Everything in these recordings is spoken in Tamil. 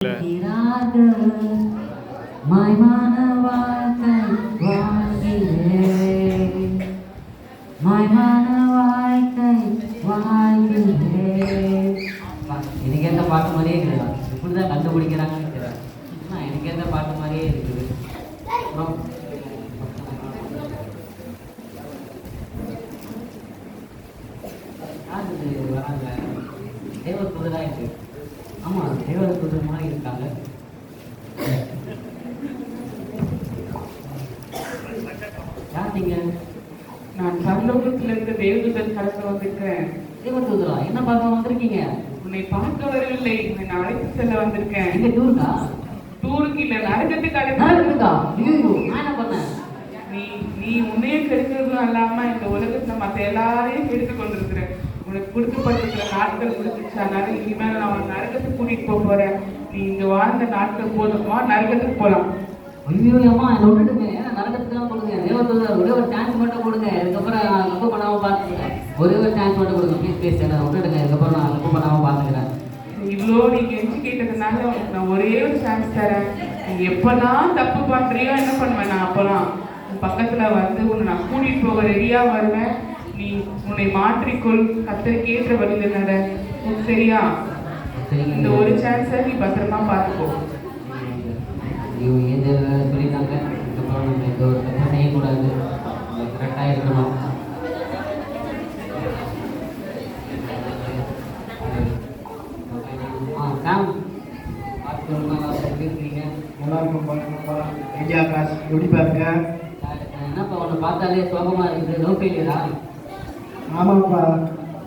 எனக்கேற்ற பாட்டு மாதிரியே இருக்குதா? இப்படிதான் கண்டுபிடிக்கிறாங்கன்னு தெரியல. எனக்கேற்ற பாட்டு மாதிரியே இருக்குது. வராங்க தேவர் புதுதான் இருக்கு. ஆமா, தேவர் புது மாதிரி இருக்காங்க. யார் நீங்க? நான் சந்தோஷத்திலிருந்து தேவதூதன் கடக்க வந்திருக்கிறேன். தேவர் தூதரா? என்ன பார்க்க வந்திருக்கீங்க? உன்னை பார்க்க வரவில்லை, உன்னை அழைத்து செல்ல வந்திருக்கேன். எங்க டூருக்கா? டூருக்கு இல்ல, நரகத்துக்கு நரகத்துக்கா? நான் என்ன பண்ணேன்? நீ உன்னையும் கெடுக்கிறதும் இல்லாம இந்த உலகத்துல மத்த எல்லாரையும் கெடுத்து கொண்டிருக்கிற. உனக்கு கொடுக்கப்பட்டிருக்கிற நாட்கள் முடிச்சிருச்சு. அதனால இனிமேல் நான் உன் நரகத்துக்கு கூட்டிட்டு போறேன். நீ இங்க வாழ்ந்த நாட்கள் போதுமா, நரகத்துக்கு போலாம். ஐயோ அம்மா, என்ன விட்டுட்டுங்க. ஏன்னா நரகத்துக்குலாம் கொடுங்க. தேவதூதர் ஒரே ஒரு சான்ஸ் மட்டும் கொடுங்க. இதுக்கப்புறம் நான் ரொம்ப பண்ணாம பார்த்துக்கிறேன். ஒரே ஒரு சான்ஸ் மட்டும் கொடுங்க. ப்ளீஸ் ப்ளீஸ், என்ன விட்டுடுங்க. இதுக்கப்புறம் நான் ரொம்ப பண்ணாம பார்த்துக்கிறேன். இவ்வளோ நீங்க எஞ்சி கேட்டதுனால உனக்கு நான் ஒரே ஒரு சான்ஸ் தரேன். நீ எப்பெல்லாம் தப்பு பண்றியோ என்ன பண்ணுவேன், நான் அப்பெல்லாம் உன் பக்கத்துல வந்து உன்னை நான் கூட்டிட்டு போக ரெடியா வருவேன். நீ உன்னை மாற்றிக்கொள், கத்தருக்கு ஏற்ற வழியில் நட. சரியா? இந்த ஒரு சான்ஸை நீ பத்திரமா பார்த்துக்கோ. எந்த சொல்லிட்டாங்க. இதுக்கப்புறம் நம்ம எந்த ஒரு தப்பு செய்யக்கூடாது, கரெக்டாக இருக்கணும். சாம் இருக்கீங்க? என்னப்பா உன்னை பார்த்தாலே சோகமா இருக்குது. லவ் ஃபெயிலியரா? ஆமாப்பா,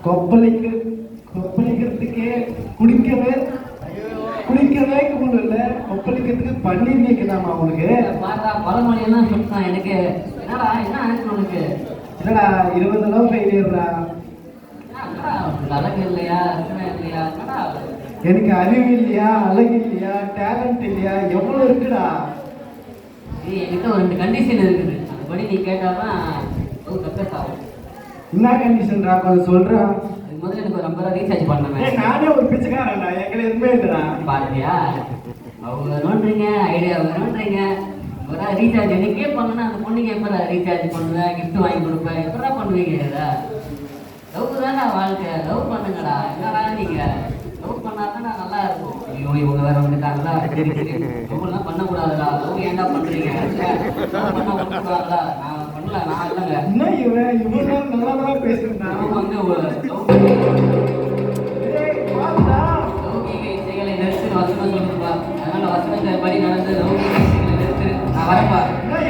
கொப்பளிக்கிறதுக்கே குடிக்கவே முடியல. கொப்பளிக்கிறதுக்கு பன்னீர் கேட்குதாமா உனக்கு? பார்த்தா பழமொழியெல்லாம் சொல்லிட்டான் எனக்கு. என்னடா என்ன ஆச்சு உனக்கு? என்னடா 20 லவ் ஃபெயிலியர்டா. அழகு இல்லையா, இல்லையா? எனக்கு அறிவு இல்லையா, அழகு இல்லையா, டேலண்ட் இல்லையா, எவ்வளோ இருக்குடா. என்கிட்ட ஒரு 2 கண்டிஷன் இருக்குது. அதுபடி நீ கேட்டாதான் சக்ஸஸ் ஆகும். என்ன கண்டிஷன்டா, கொஞ்சம் சொல்றா. முதல்ல எனக்கு ஒரு 50 ரீசார்ஜ் பண்ணவேன். நானே ஒரு பிச்சைக்காரன்டா, எங்களை எதுவுமே இல்லைடா. பாத்தியா, அவங்க நோண்டுறீங்க, ஐடியா நோண்டுறீங்க. ஒரு ரீசார்ஜ் எனக்கே பண்ணனா அந்த பொண்ணுக்கு எப்படா ரீசார்ஜ் பண்ணுவேன், கிஃப்ட் வாங்கி கொடுப்பேன், எப்படா பண்ணுவீங்க? லவ் தானே வாழ்க்கை, லவ் பண்ணுங்கடா. என்னடா நீங்க லவ் பண்ணாதான் நல்லா இருக்கும். ஐயோ இவங்க வேற வந்துட்டாங்களா, லவ்லாம் பண்ணக்கூடாதுடா. லவ் ஏன்டா பண்றீங்க? பண்ண விட்டுருவாங்களா? நான் பண்ணல, நான் இல்லைங்க. என்ன இவன் நல்லாதான் பேசுறா. வந்து லௌகீக இசைகளை நிறுத்து வசனம் சொல்லுப்பா. அதனால வசனத்தை படி நடந்து லௌகீக இசைகளை நிறுத்து. நான் வரப்பா.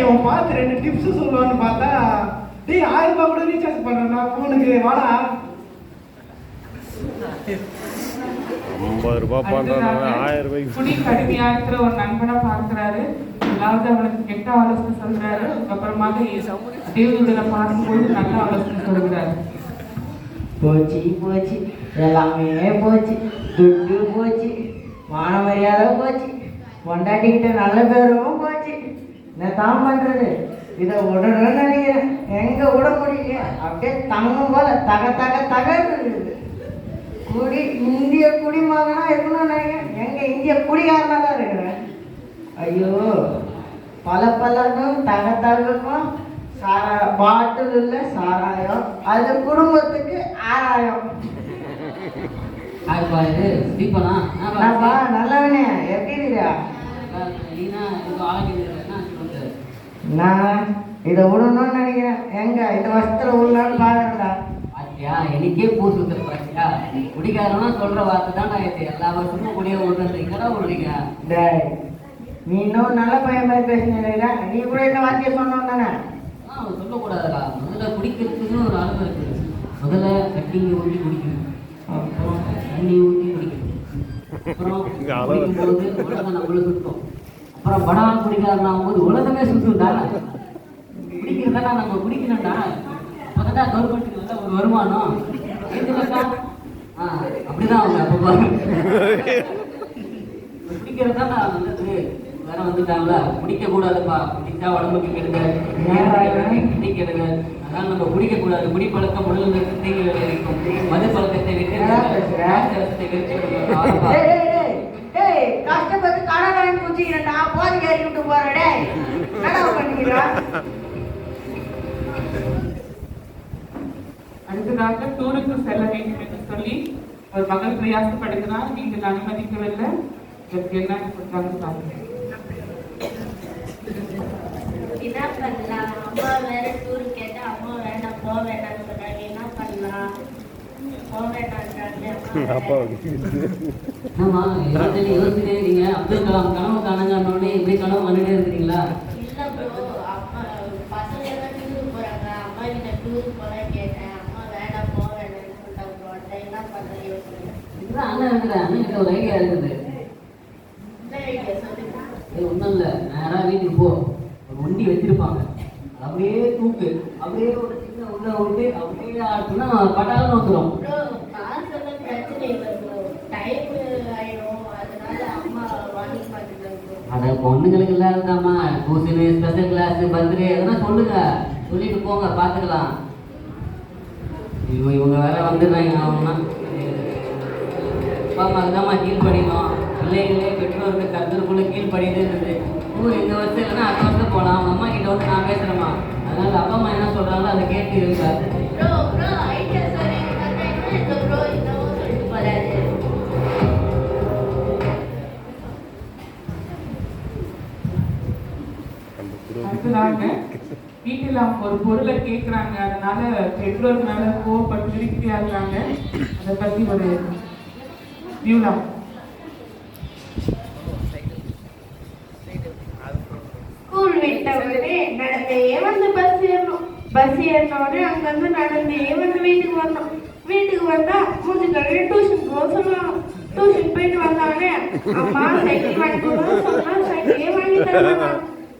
இவன் பார்த்து 2 டிப்ஸ் சொல்லுவான்னு பார்த்தா, டேய் 1000 ரூபாய் கூட ரீசார்ஜ் பண்றேன்னா போனுக்கு வாடா. 50 ரூபாய் பண்றாங்க, 1000 ரூபாய்க்கு. குடி கடுமையா இருக்கிற ஒரு நண்பனை பார்க்கிறாரு. அதாவது அவனுக்கு கெட்ட ஆலோசனை சொல்றாரு. அதுக்கப்புறமாக தேவதூதரை பார்க்கும்போது நல்ல ஆலோசனை சொல்கிறாரு. போச்சு எல்லாமே போச்சு. துட்டு போச்சு, மான மரியாதை போச்சு, பொண்டாட்டிக்கிட்ட நல்ல பேரும் போச்சு. என்ன தான் பண்றது? இதை விடணும்னு நினைக்கிறேன். எங்க விட முடியல. அப்படியே தங்கம் போல தகன்னு குடி இந்திய குடிமகனா இருக்கணும்னு நினைக்கிறேன். எங்க இந்திய குடிகாரனா தான் இருக்கிறேன். ஐயோ, பலனும் தகக்கும் பாட்டில் இல்லை சாராயம். அது குடும்பத்துக்கு ஆராயம். நல்லவனே, எப்படி இருக்கியா? நான் இதை விடணும்னு நினைக்கிறேன். எங்க இந்த வருஷத்துல உள்ளான்னு பாருடா. பாத்தியா, எனக்கே பூ சுத்துற பாத்தியா? குடிக்காரனா சொல்ற வார்த்தை தான் நான் எல்லா வருஷமும் குடிய விடுறது. இங்கடா விடுறீங்க? டேய், நீ இன்னும் நல்ல பையன் மாதிரி பேசினீங்க. நீ கூட இந்த வார்த்தையை சொன்னோம் தானே? சொல்லக்கூடாதுடா. முதல்ல குடிக்கிறதுக்குன்னு ஒரு அளவு இருக்குது. முதல்ல கட்டிங்க ஊற்றி குடிக்கணும், அப்புறம் தண்ணி ஊற்றி குடிக்கணும், அப்புறம் குடிக்கும்போது உலகம் நம்மளும் சுத்தம், அப்புறம் படா குடிக்காரனாகும் போது உலகமே சுத்தம்டா. குடிக்கிறதா நம்ம குடிக்கணும்டா. அப்போதான் கவர்மெண்ட்டுக்கு நல்ல ஒரு வருமானம். அப்படிதான் அவங்க அப்போ குடிக்கிறதா நான் நல்லது. வேற வந்துட்டாங்களா? குடிக்க கூடாதுப்பா, குடிச்சா உடம்புக்கு கெடுதல், கெடுதல். அதனால நம்ம குடிக்க கூடாது. குடி பழக்கம் உடலுக்கு தீங்கு விளைவிக்கும். மது பழக்கத்தை விட்டு பார்த்து காணாதான் பூச்சிக்கிறேன்டா போதை ஏறி விட்டு போறடே என்னடா பண்ணிக்கிறா அடுத்ததாக டூருக்கு செல்ல வேண்டும் என்று சொல்லி ஒரு மகள் பிரயாசப்படுகிறார். நீங்கள் அனுமதிக்கவில்லை. இதற்கு என்ன சொல்றாங்க பாருங்க. என்ன பண்ணலாம்? அம்மா வேற டூர் கேட்டா அம்மா வேண்டாம் போக வேண்டாம்னு சொல்றாங்க. என்ன பண்ணலாம்? போக வேண்டாம்ன்றாங்க. என்னம்மா எல்லாத்தையும் யோசிச்சுட்டே இருக்கீங்க? அப்துல் கலாம் கனவு காணுங்கன்னொடனே இப்படி கனவு வந்துட்டே இருக்கிறீங்களா? இல்ல ப்ரோ, அம்மா பசங்க எல்லாம் டூருக்கு போறாங்க. அம்மா கிட்ட டூருக்கு போல கேட்டேன். அம்மா வேண்டாம் போக வேண்டாம்னு சொல்லிட்டாங்க ப்ரோ. என்ன பண்ண யோசிக்கிறேன். இதுதான் அண்ணன் இருக்கிறேன். அண்ணன் கிட்ட ஒரு ஐடியா இருக்குது. என்ன ஐடியா சொல்லுங்க. இது ஒன்றும் இல்லை, நேராக வீட்டுக்கு போ. ஒரு வண்டி வச்சிருப்பாங்க, அப்படியே தூக்கு, அப்படியே ஒரு சின்ன உள்ள விட்டு அப்படியே ஆட்டுனா பட்டாலும் வந்துடும். ப்ரோ காசெல்லாம் பிரச்சனை இல்லை ப்ரோ, டைம் ஆயிடும். அதனால அம்மா வாங்கி மாட்டேங்கிறாங்க ப்ரோ. அதை பொண்ணுங்களுக்கு இல்லாததாம்மா, டியூஷனு, ஸ்பெஷல் கிளாஸ், பர்த்டே அதெல்லாம் சொல்லுங்க, சொல்லிட்டு போங்க, பார்த்துக்கலாம். இவங்க வேற வந்துடுறாங்க. அவங்கன்னா அப்பா அம்மாவுக்கு தான்மா கீழ்படிக்கணும். பிள்ளைகளே பெற்றோருக்கு கருத்துக்குள்ள கீழ்படிதுன்றது. இந்த வருஷம் இல்லைன்னா அடுத்த வருஷம் போகலாம். அவங்க அம்மா கிட்ட வந்து நான் பேசுகிறேம்மா, அதனால அப்பா அம்மா என்ன சொல்கிறாங்களோ அதை கேட்டு இருக்காரு. ப்ரோ ப்ரோ ஐடியா சொல்லுங்க. இந்த ப்ரோ இன்னும் சொல்லிட்டு போறாரு. அடுத்ததாக வீட்டில் அவங்க ஒரு பொருளை கேட்குறாங்க. அதனால பெற்றோர் மேல கோவப்பட்டு விரும்பியாகிறாங்க. அதை பத்தி ஒரு வியூலா. ஸ்கூல் விட்ட உடனே நடந்தே வந்து பஸ் ஏறணும். பஸ் ஏறினோடனே அங்கிருந்து நடந்தே வந்து வீட்டுக்கு வரணும். வீட்டுக்கு வந்தா மூஞ்சி கழுவி டியூஷன் போக சொல்லுவாங்க. டியூஷன் போயிட்டு வந்தானே அம்மா சைக்கிள் வாங்கி கொடுன்னு சொன்னா சைக்கிளே வாங்கி தருவாங்க.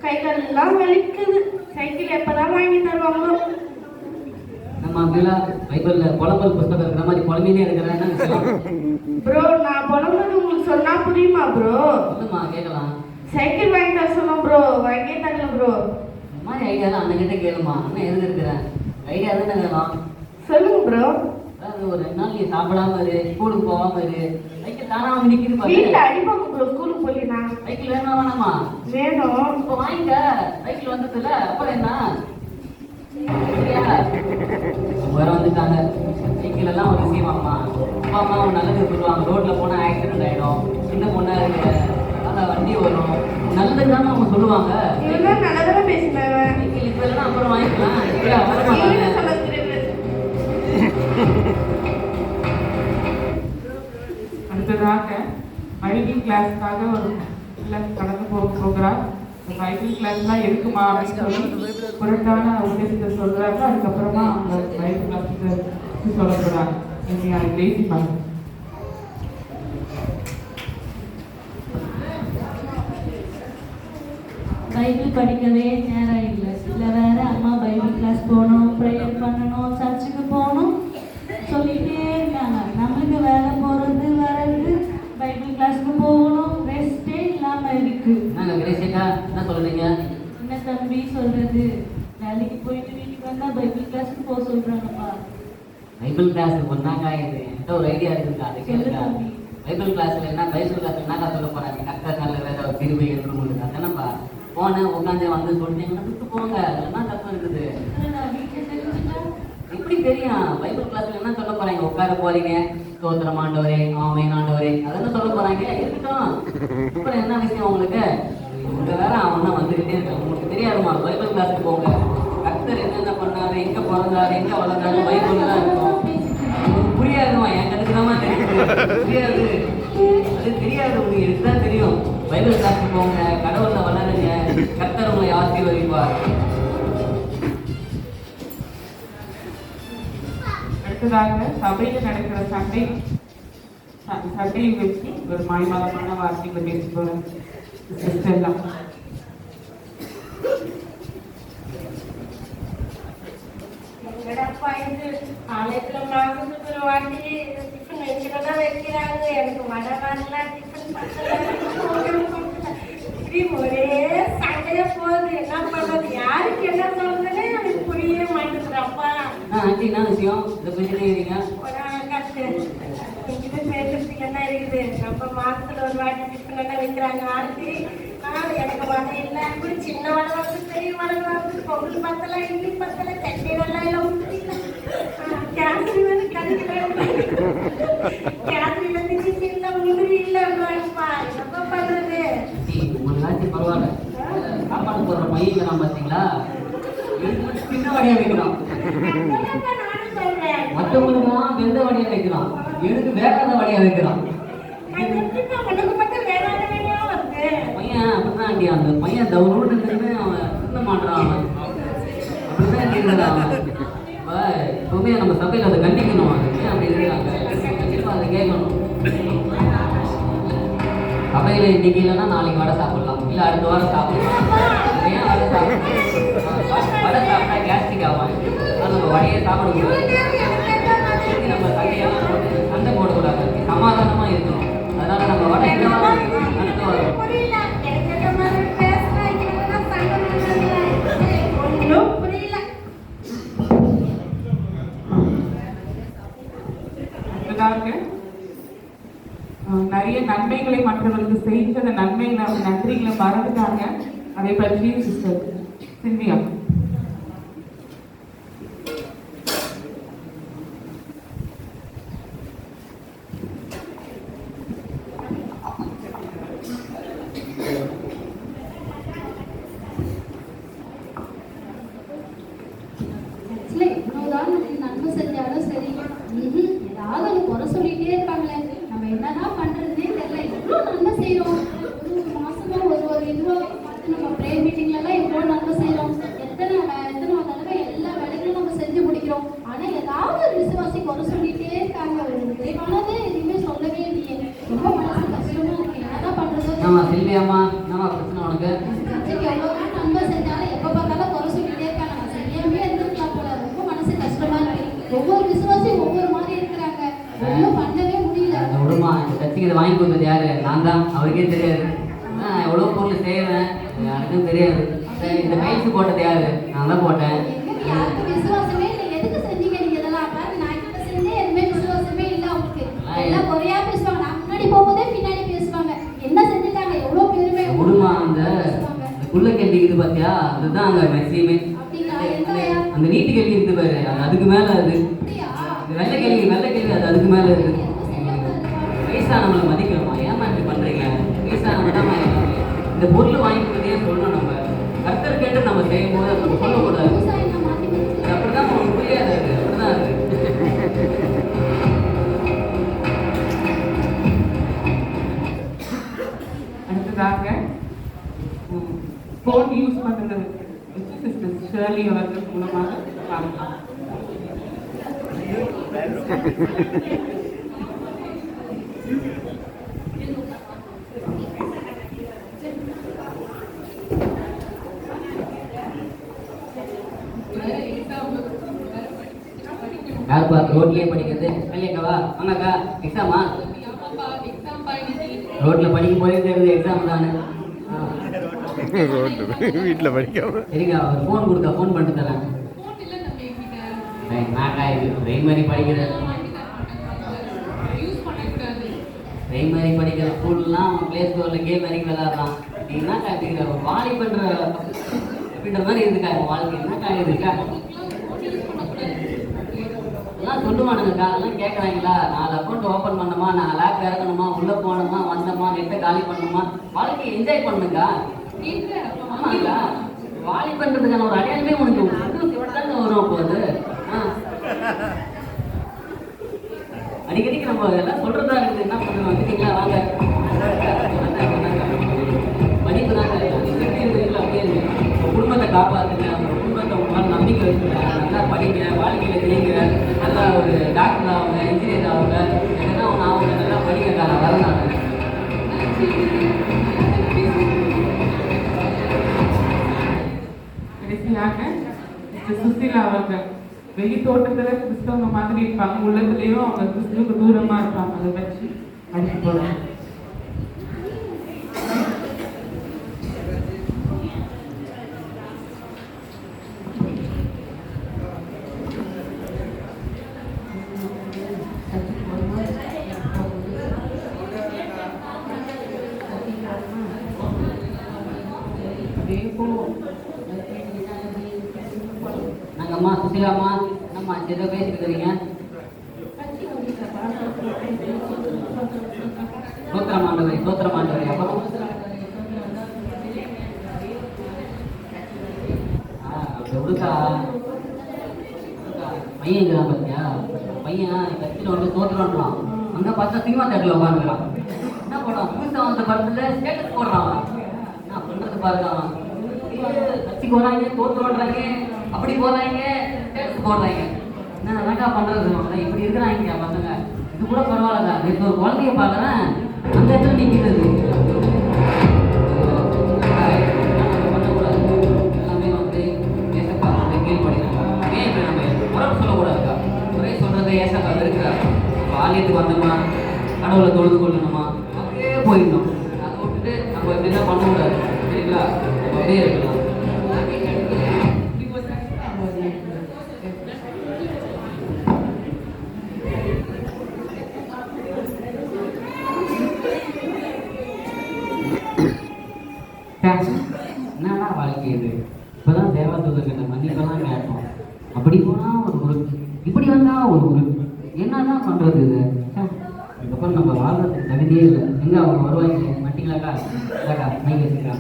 கை காலெல்லாம் வலிக்குது. சைக்கிள் எப்பதான் வாங்கி தருவாங்களோ. நம்ம அப்படிலாம் பைபிளில் புலம்பல் புஸ்தகம் இருக்கிற மாதிரி புலம்பினே இருக்கிறேன்னா ப்ரோ நான் புலம்புறது உங்களுக்கு சொன்னா புரியுமா ப்ரோ? சொல்லுமா, கேட்கலாம். சைக்கிள் வாங்கி தர சொன்னோம் ப்ரோ, வாங்கியே தரல ப்ரோ. இந்த மாதிரி ஐடியாலாம் அண்ணன்கிட்ட கேளுமா, அண்ணன் எதுக்கு இருக்கிறேன் ஐடியா தானே வேணும். சொல்லுங்க ப்ரோ. அதாவது ஒரு 2 நாள் நீ சாப்பிடாம இரு, ஸ்கூலுக்கு போகாம இரு, சைக்கிள் தானாம நிற்கிது வீட்டுல பாரு. அடிப்பாங்க ப்ரோ ஸ்கூலுக்கு போலினா. சைக்கிள் வேணுமா வேணாமா? வேணும். இப்போ வாங்கிக்க, சைக்கிள் வந்ததுல அப்புறம் என்ன சரியா? வேற வந்துட்டாங்க. சைக்கிள் எல்லாம் ஒரு விஷயமாம்மா. அப்பா அம்மா அவங்க நல்லது சொல்லுவாங்க. ரோட்ல போனா ஆக்சிடென்ட் ஆயிடும், சின்ன பொண்ணா இருக்கு, அதான் வண்டி வரும், நல்லதுதானே அவங்க சொல்லுவாங்க. இவன் நல்லதானே பேசினவன். சைக்கிள் இப்ப இல்லைன்னா அப்புறம் வாங்கிக்கலாம். சரியா? வர இவனை மாட்டாங்க. சொல்ல தெரியாது. அடுத்ததாக பைபிள் கிளாஸ்க்காக ஒரு பிள்ளை கடந்து போகிறார். இந்த பைபிள் கிளாஸ்லாம் இருக்குமா அப்படின்னு சொல்லி புரட்டான உபதேசத்தை சொல்றாங்க. அதுக்கப்புறமா அவங்க பைபிள் கிளாஸுக்கு சொல்ல போறாங்க. நீங்க அதை பேசி பாருங்க. பைபிள் படிக்கவே நேரம் இல்லை. இல்லை வேற அம்மா பைபிள் கிளாஸ் போகணும், ப்ரேயர் பண்ணணும், சர்ச்சுக்கு போகணும் சொல்லிகிட்டே இருக்காங்க. நம்மளுக்கு வேலை போகிறது வர்றது, பைபிள் கிளாஸ்க்கு போகணும், ரெஸ்ட்டே இல்லாமல் இருக்கு. நாங்கள் கணேசேக்கா என்ன சொல்றீங்க? என்ன தம்பி சொல்றது? வேலைக்கு போயிட்டு வீட்டுக்கு வந்தால் பைபிள் கிளாஸ்க்கு போக சொல்கிறாங்கப்பா. பைபிள் கிளாஸ் பண்ணாக்கா இது என்கிட்ட ஒரு ஐடியா இருக்குக்கா, அது கேளுக்கா. தம்பி. பைபிள் கிளாஸ்ல என்ன, பைபிள் கிளாஸ்ல என்னக்கா சொல்ல போறாங்க? கரெக்டாக காலில் வேற ஒரு திரும்பி எடுக்கணும் அதானப்பா. போனேன் உட்காந்து வந்து சொல்லிட்டீங்கன்னா விட்டு போங்க, அதில் என்ன தப்பு இருக்குது? நான் வீட்டில் தெரிஞ்சுட்டா எப்படி தெரியும்? பைபிள் கிளாஸ்ல என்ன சொல்ல போறாங்க? உட்கார போறீங்க, ஸ்தோத்திரம் ஆண்டவரே, ஆமென் ஆண்டவரே, அதெல்லாம் சொல்ல போறாங்க. இருக்கட்டும், அப்புறம் என்ன விஷயம் உங்களுக்கு? இவங்க வேற அவன் வந்துகிட்டே இருக்கான். உங்களுக்கு தெரியாதுமா? பைபிள் கிளாஸுக்கு போங்க. கர்த்தர் என்னென்ன பண்ணாரு, எங்க பிறந்தாரு, எங்க வளர்ந்தாரு, பைபிள் தான் இருக்கும். உங்களுக்கு புரியாதுமா? என் கணக்கு தான் தெரியுது. புரியாது, அது தெரியாது உங்களுக்கு. இதுதான் தெரியும். பைபிள் கிளாஸுக்கு போங்க, கடவுள்ல வளருங்க, கர்த்தர் உங்களை ஆசீர்வதிப்பார். அடுத்ததாக சபையில் நடக்கிற சண்டையை வச்சு ஒரு மாய்மாலமான வார்த்தைகளை பேசி போறேன். எல்லாம் எங்கடப்பா இது காலேஜ்ல மாசத்துக்கு ஒரு வாட்டி டிஃபன் வைக்கிறதா வைக்கிறாங்க. எனக்கு வடை வரல, டிஃபன் பண்ணல, இப்படி ஒரே சண்டையா போகுது. என்ன பண்றது? யாருக்கு என்ன சொல்றதுன்னு எனக்கு புரியவே மாட்டேங்குதுப்பா. ஆண்டி என்ன விஷயம்? இதை பேசிட்டே இருக்கீங்க. ஒரு கஷ்டம் என்கிட்ட பேசுறதுக்கு என்ன இருக்குது, நம்ம மாசத்துல ஒரு வாட்டி டிஃபன் என்ன வைக்கிறாங்க ஆர்த்தி. எனக்கு வடை இல்லை, இப்படி சின்ன வடை வந்து பெரிய வடை வந்து பொங்கல் பத்தல, இட்லி பத்தல, சட்னி வெள்ளம் இல்லை, ஊற்றில கேசரி வந்து கறிக்கல, கேசரி வந்து சிக்கி இல்லை, முந்திரி இல்லைப்பா. என்னப்பா பண்றது? உங்களாச்சும் பரவாயில்ல, சாப்பாடு போடுற பையன் நான் பார்த்தீங்களா, சின்ன வடையா வைக்கிறான். நானும் சொல்றேன், மற்றவங்களுக்குலாம் வெந்த வடையா வைக்கிறான், எனக்கு வேகாத வடையா வைக்கிறான். உனக்கு மட்டும் வேற வேலையா வருது. பையன் அப்படிதான் ஆண்டி, அந்த பையன் தவறு அவன் சின்ன மாட்டான், அவன் அப்படிதான் இருக்கிறான் அவன். எப்பவுமே நம்ம சபையில் அதை கண்டிக்கணும், அது அப்படி இருக்கிறாங்க, கண்டிப்பாக அதை கேட்கணும். சபையில் இன்னைக்கு இல்லைன்னா நாளைக்கு வடை சாப்பிடலாம், இல்லை அடுத்த வாரம் சாப்பிடலாம். ஏன் வடை சாப்பிடலாம்? வடை சாப்பிட்டா கேஸ்ட்ரிக் ஆகும், ஆனால் நம்ம வடையை சாப்பிடக்கூடாது. நம்ம சண்டையெல்லாம் போட்டு சண்டை போடக்கூடாது, சமாதானமாக இருக்கணும். அதனால நம்ம வடை அடுத்த வரும். புரியல, எனக்கு மாதிரி பேசுறாங்க, ஒன்றும் புரியல. நிறைய நன்மைகளை மற்றவர்களுக்கு செய்து அந்த நன்மைகளை நன்றிகளை மறந்துட்டாங்க. அதை பற்றி சிஸ்டர் சிந்தியா. எவ்வளவுதான் நமக்கு நன்மை செஞ்சாலும் சரி, ஏதாவது அவங்க குறை சொல்லிட்டே இருப்பாங்களே, நம்ம என்னதான் பண்றதுன்னே தெரியல. எவ்வளவு நன்மை செய்யறோம், ஒரு மாசமா ஒரு இதுவா பார்த்து நம்ம ப்ரேயர் மீட்டிங்ல எல்லாம் எவ்வளவு நன்மை செய்யறோம், எத்தனை தடவை எல்லா வேலைகளும் நம்ம செஞ்சு முடிக்கிறோம். ஆனா ஏதாவது ஒரு விசுவாசி குறை சொல்லிட்டே இருக்காங்க. ஒரு நிறைவானதே எதுவுமே சொல்லவே இல்லையே, ரொம்ப மனசு கஷ்டமா இருக்கு. என்னதான் பண்றது? ஆமா சில்வியாம்மா, என்னம்மா பிரச்சனை உனக்கு? எவ்வளவுதான் நன்மை செஞ்சாலும் எப்ப பார்த்தாலும் குறை சொல்லிட்டே இருக்காங்க. நம்ம செய்யாமே இருந்திருக்கலாம் போல. ரொம்ப மனசு கஷ்டமா இருக்கு. ஒவ்வொரு விசுவாசியும் ஒவ்வொரு மாதிரி இருக்கிறாங்க, ஒன்றும் பண்ணவே முடியல. விடுமா, இந்த கட்சிக்கு இதை வாங்கி கொடுத்தது யாரு? நான் தான், அவருக்கே தெரியாது. எவ்வளோ பொருள் செய்வேன், யாருக்கும் தெரியாது. இந்த மைல்ஸ் போட்டது யாரு? நான் தான் போட்டேன். எங்களுக்கு யாருக்கும் விசுவாசமே இல்லை. எதுக்கு செஞ்சீங்க நீங்க இதெல்லாம்? பாரு, நான் கிட்ட செஞ்சே எதுவுமே விசுவாசமே இல்லை அவங்களுக்கு. எல்லாம் குறையா பேசுவாங்க, நான் முன்னாடி போகும்போதே பின்னாடி பேசுவாங்க. என்ன செஞ்சுட்டாங்க, எவ்வளோ பெருமை. விடுமா, அந்த குள்ள கேள்வி இது பார்த்தியா, அதுதான் அங்கே மெக்ஸிமே. அந்த நீட்டு கேள்வி இருக்கு பாரு, அதுக்கு மேலே அது வெள்ளை கேள்வி அது அதுக்கு மேலே இருக்கு. வயசா நம்மளை மதிக்கணுமா? ஏமா இப்படி பண்ணுறீங்க? வயசா நம்ம தான் இந்த பொருள் வாங்கி கொடுத்தே சொல்லணும். நம்ம கர்த்தர் கேட்டு நம்ம செய்யும் போது நம்ம சொல்லக்கூடாது. அப்படிதான் உங்களுக்கு புரியாது, அது அப்படிதான் அது. அடுத்ததாக ஃபோன் யூஸ் பண்ணுறது சிஸ்டர் ஷர்லி அவர்கள் மூலமாக பார்க்கலாம். யாருப்பா ரோட்லயே படிக்கிறது? இல்லையாக்கா வாங்கக்கா, எக்ஸாமா? ரோட்ல படிக்கும் போதே தெரியுது எக்ஸாம் தானே. வீட்டில் படிக்காம சரிக்கா, அவர் ஃபோன் கொடுக்க, ஃபோன் பண்ணிட்டு தரேன். நாக்கா இது பிரைமரி படிக்கிற ஸ்கூல்லாம் அவன் பிளே ஸ்டோரில் கேம் வரைக்கும் விளையாடுறான். என்னக்கா இருக்கிற ஒரு வாலி பண்ணுற அப்படின்ற மாதிரி இருக்குக்கா உன் வாழ்க்கை. என்னக்கா இருக்கா எல்லாம் சொல்லுவானுங்கக்கா, அதெல்லாம் கேட்குறாங்களா? 4 அக்கௌண்ட் ஓப்பன் பண்ணணுமா, 4 ஆப் இறக்கணுமா, உள்ளே போகணுமா, வந்தோமா, நெட்டை காலி பண்ணணுமா, வாழ்க்கையை என்ஜாய் பண்ணுங்கக்கா. ஆமாக்கா, வாலி பண்ணுறதுக்கான ஒரு அடையாளமே உனக்கு தாங்க வரும் போது. அடிக்கடிக்கு நம்ம எல்லாம் சொல்கிறதா இருக்குது. என்ன பண்ணுவோம், வந்துட்டீங்களா வாங்க, படிப்பு தாங்க அப்படியே குடும்பத்தை காப்பாற்றுங்க, உங்கள் குடும்பத்தை உங்களால் நம்பிக்கை வச்சுங்க, நல்லா படிங்க, வாழ்க்கையில் ஜெயிங்க, நல்லா ஒரு டாக்டர் ஆகுங்க, இன்ஜினியர் ஆகுங்க, எதுனா ஒன்று ஆகுங்க, நல்லா படிங்க. நான் வரேன். கடைசியாக சுசிலா அவர்கள் வெளி தோட்டத்துல கிறிஸ்தவங்க மாதிரி இருப்பாங்க, உள்ளதுலயும் அவங்க கிறிஸ்துவுக்கு தூரமா இருப்பாங்க. அதை வச்சு அடிச்சு போடுறாங்க. அப்படியே போவோம். நாங்கள் அம்மா சுசிலாம்மா என்னம்மா ஏதோ பேசிட்டு இருக்கிறீங்க? சோத்திரமாண்டவரே சோத்திரமாண்டவரே. அப்புறம் அப்படி விடுக்கா பையன் இருக்கிறான் பார்த்தியா? பையன் கட்சியில் வந்து சோத்திரம்லாம் அங்கே பார்த்தா சினிமா தேட்டரில் உட்காந்துக்கிறான். என்ன படம் புதுசாக வந்த படத்தில் ஸ்டேட்டஸ் போடுறான். என்ன பண்ணுறது பாருங்க, கட்சிக்கு வராங்க தோற்றுறாங்க, அப்படி போடுறாங்க ஸ்டேட்டஸ் போடுறாங்க. என்னக்கா பண்ணுறது? இப்படி இருக்கிறாங்க பசங்க. இது கூட பரவாயில்லக்கா. இப்போ ஒரு குழந்தைய பார்க்குறேன் அந்த இடத்துல நிற்கிறது. பண்ணக்கூடாது. எல்லாமே வந்து ஏசப்பா வந்து கீழ்படினாங்க. ஏன் இப்போ நம்ம உறவு சொல்லக்கூடாதுக்கா? ஒரே சொல்கிறது ஏசப்பா இருக்கிறார். இப்போ ஆலயத்துக்கு வந்தோமா கடவுளை தொழுது கொள்ளணுமா அப்படியே போயிடணும். அதை விட்டுட்டு நம்ம இப்படி தான் பண்ணக்கூடாது. சரிங்களா? நம்ம அப்படியே இருக்கலாம். என்னடா வாழ்க்கை இது? இப்போதான் தேவதூதர்கிட்ட மன்னிப்பெல்லாம் கேட்டோம். அப்படி போனால் ஒரு குரூப், இப்படி வந்தால் ஒரு குரூப். என்னதான் பண்ணுறது இது? இதுக்கப்புறம் நம்ம வாழ்றதுக்கு தகுதியே இல்லை. எங்கே அவங்க வருவாங்க மாட்டீங்களாக்கா? இல்லைக்கா மைக் வச்சுக்கா.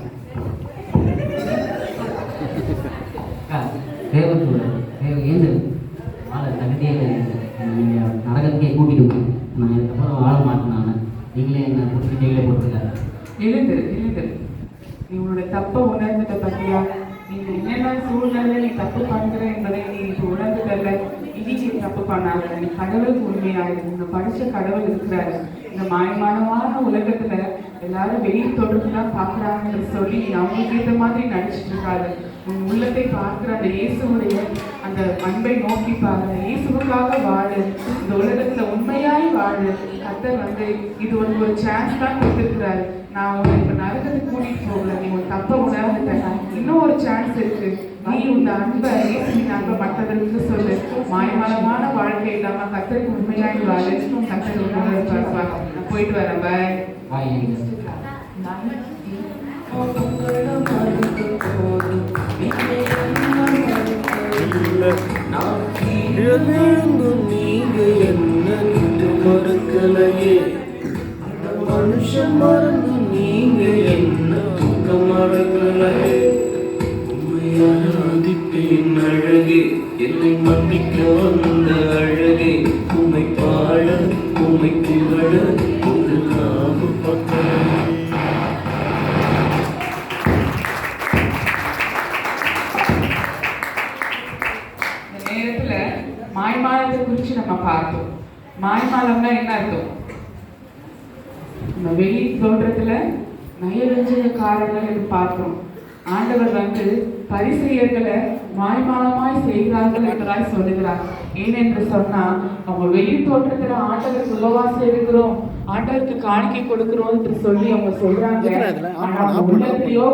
அக்கா தேவதூதர் ஏந்து வாழ தகுதியே இல்லை. நீங்கள் நரகத்துக்கே கூட்டிகிட்டு போய் நான் இதுக்கப்புறம் வாழ மாட்டேன். நான் நீங்களே என்ன பிடிச்சி ஜெயிலே போட்டுருக்காரு. எழுந்துரு எழுந்துரு. நீ உன்னோட தப்பை உணர்ந்துட்ட பத்தியா? நீ என்னென்ன சூழ்நிலை நீ தப்பு பண்ணுற என்பதை நீ இப்போ உணர்ந்துட்டல. இனி நீ தப்பு பண்ணாத. நீ கடவுளுக்கு உண்மையாயிரு. உன்னை படிச்ச கடவுள் இருக்கிறாரு. இந்த மாயமானமான உலகத்துல எல்லாரும் வெளியே தொடர்பு தான் பார்க்குறாங்கன்னு சொல்லி நீ அவங்களுக்கு ஏற்ற மாதிரி நடிச்சிட்டு இருக்காது. உன் உள்ளத்தை பார்க்குற அந்த இயேசுடைய அந்த அன்பை நோக்கி பாரு. இயேசுக்காக வாழு. இந்த உலகத்துல உண்மையாய் வாழு. கர்த்தர் வந்து இது உனக்கு ஒரு சான்ஸ் தான் கொடுத்துருக்கிறாரு. நான் உன்னை இப்போ நரகத்துக்கு கூட்டிட்டு போகல. நீ உன் தப்பை உணர்ந்துட்டேன். இன்னும் ஒரு சான்ஸ் இருக்கு. நீ உன் அன்பை இயேசுவின் அன்பை மற்றவர்களுக்கு சொல்லு. மாயமானமான வாழ்க்கை இல்லாம கர்த்தருக்கு உண்மையாய் வாழு. கர்த்தர் உணர்வு பார்ப்பாங்க. நான் போயிட்டு வரேன். பாய். நீங்க என்ன மறுக்கலையே, மனுஷன் மறந்து நீங்க என்ன தூக்கம் மறக்கலையே. உண்மையான அதிப்பேன் அழகே, என்னை மன்னிக்க வந்த அழகே. உமை பாட உமை புகழ உங்கள் நாவு பக்கமே. மாய்மாலத்தை குறித்து நம்ம பார்த்தோம். மாய்மாலம்னா என்ன அர்த்தம்? நம்ம வெளி தோற்றத்துல நயவஞ்சகக்காரர்கள் பார்த்தோம். ஆண்டவர் வந்து பரிசேயர்களை மாய்மாலமாய் செய்கிறார்கள் என்றாய் சொல்லுகிறார். ஏனென்று சொன்னா அவங்க வெளி தோற்றத்துல ஆண்டவருக்கு உபவாசம் இருக்கிறோம், ஆண்டவருக்கு காணிக்கை கொடுக்கிறோம் என்று சொல்லி அவங்க சொல்றாங்க. ஆனா உள்ளத்திலேயோ